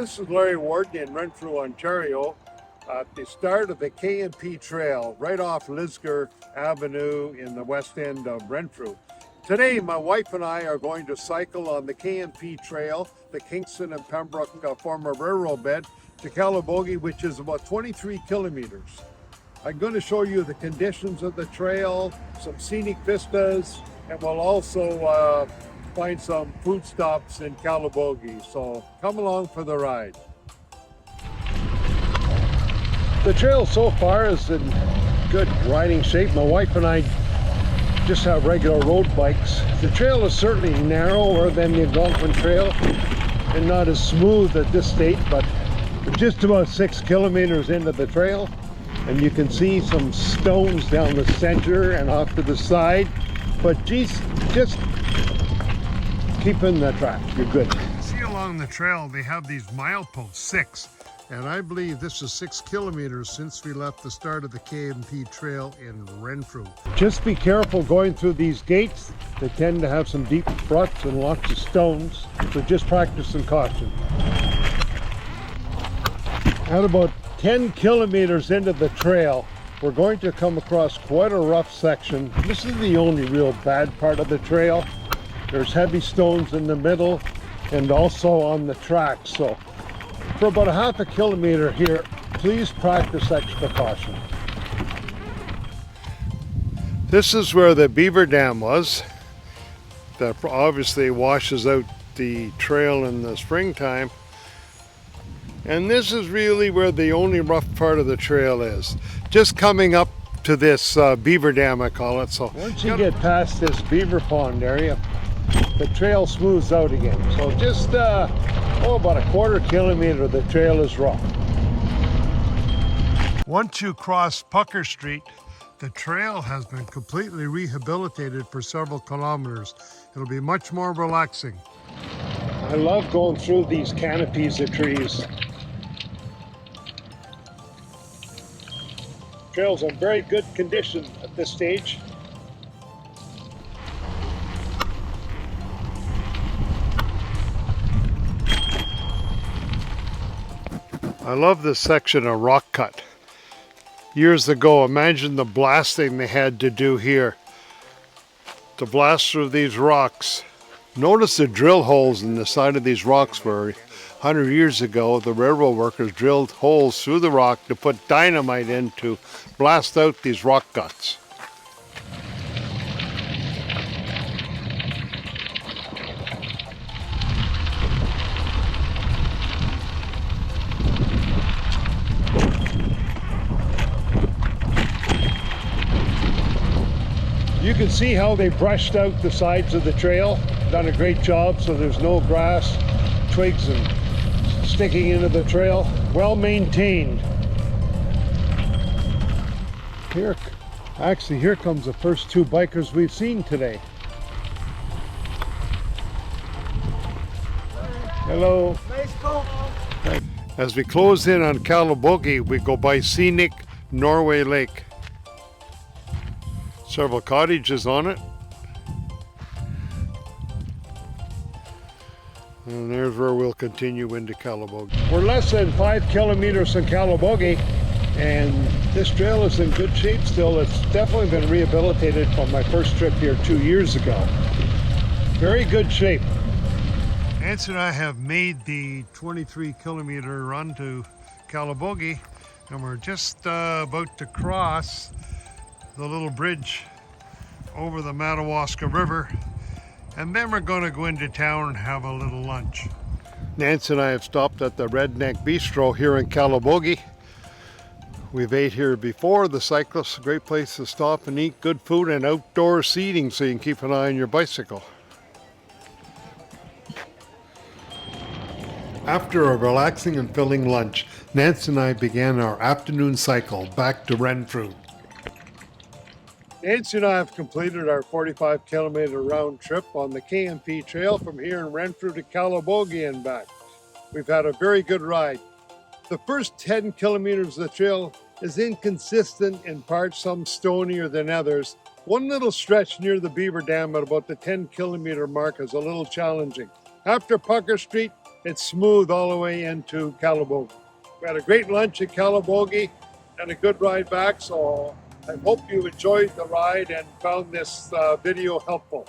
This is Larry Warden in Renfrew, Ontario, at the start of the K&P Trail, right off Lisgar Avenue in the west end of Renfrew. Today, my wife and I are going to cycle on the K&P Trail, the Kingston and Pembroke former railroad bed, to Calabogie, which is about 23 kilometers. I'm going to show you the conditions of the trail, some scenic vistas, and we'll also find some food stops in Calabogie. So come along for the ride. The trail so far is in good riding shape. My wife and I just have regular road bikes. The trail is certainly narrower than the Algonquin Trail and not as smooth at this stage, but we're just about 6 kilometers into the trail, and you can see some stones down the center and off to the side, but geez, just keep in the track, you're good. See, along the trail they have these mileposts, 6, and I believe this is 6 kilometers since we left the start of the K&P Trail in Renfrew. Just be careful going through these gates. They tend to have some deep ruts and lots of stones, so just practice some caution. At about 10 kilometers into the trail, we're going to come across quite a rough section. This is the only real bad part of the trail. There's heavy stones in the middle and also on the track. So for about a half a kilometer here, please practice extra caution. This is where the beaver dam was. That obviously washes out the trail in the springtime. And this is really where the only rough part of the trail is. Just coming up to this beaver dam, I call it. So once you get past this beaver pond area, the trail smooths out again. So just about a quarter kilometer, the trail is rough. Once you cross Pucker Street, the trail has been completely rehabilitated for several kilometers. It'll be much more relaxing. I love going through these canopies of trees. Trail's in very good condition at this stage. I love this section of rock cut. Years ago, imagine the blasting they had to do here to blast through these rocks. Notice the drill holes in the side of these rocks where 100 years ago the railroad workers drilled holes through the rock to put dynamite in to blast out these rock guts. You can see how they brushed out the sides of the trail. Done a great job, so there's no grass, twigs and sticking into the trail. Well maintained. Here comes the first 2 bikers we've seen today. Hello. Nice coat. As we close in on Calabogie, we go by scenic Norway Lake. Several cottages on it. And there's where we'll continue into Calabogie. We're less than 5 kilometers from Calabogie, and this trail is in good shape still. It's definitely been rehabilitated from my first trip here 2 years ago. Very good shape. Nancy and I have made the 23 kilometer run to Calabogie, and we're just about to cross the little bridge over the Madawaska River, and then we're going to go into town and have a little lunch. Nancy and I have stopped at the Red Neck Bistro here in Calabogie. We've ate here before. The cyclists, a great place to stop and eat good food and outdoor seating so you can keep an eye on your bicycle. After a relaxing and filling lunch, Nancy and I began our afternoon cycle back to Renfrew. Nancy and I have completed our 45 kilometer round trip on the K&P Trail from here in Renfrew to Calabogie and back. We've had a very good ride. The first 10 kilometers of the trail is inconsistent, in parts some stonier than others. One little stretch near the beaver dam at about the 10 kilometer mark is a little challenging. After Pucker Street, it's smooth all the way into Calabogie. We had a great lunch at Calabogie and a good ride back, so I hope you enjoyed the ride and found this video helpful.